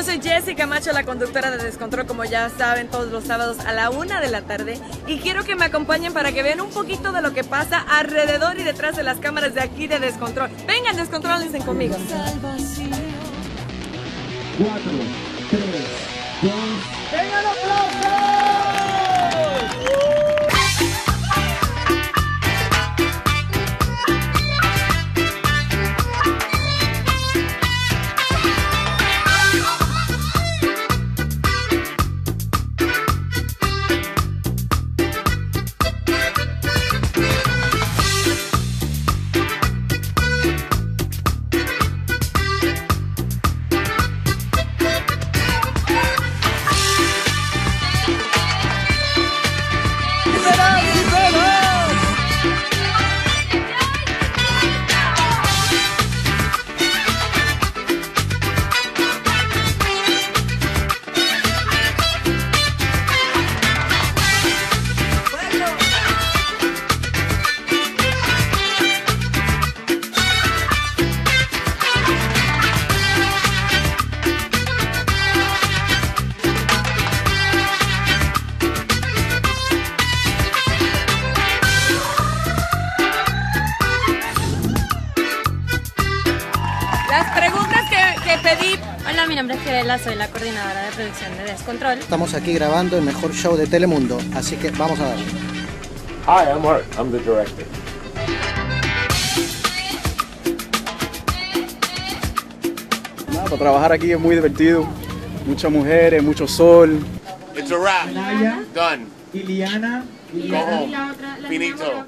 yo soy Jessica Macho, la conductora de Descontrol, como ya saben, todos los sábados a la 1 de la tarde. Y quiero que me acompañen para que vean un poquito de lo que pasa alrededor y detrás de las cámaras de aquí de Descontrol. Vengan, descontrólense conmigo. 4, 3, 2... ¡Vengan aplausos! Las preguntas que pedí. Hola, mi nombre es Fiorella, soy la coordinadora de producción de Descontrol. Estamos aquí grabando el mejor show de Telemundo, así que vamos a darle. Hi, I'm Art. I'm the director. Para trabajar aquí es muy divertido. Muchas mujeres, mucho sol. It's a wrap. Naya, Done. Iliana, Go home. Finito.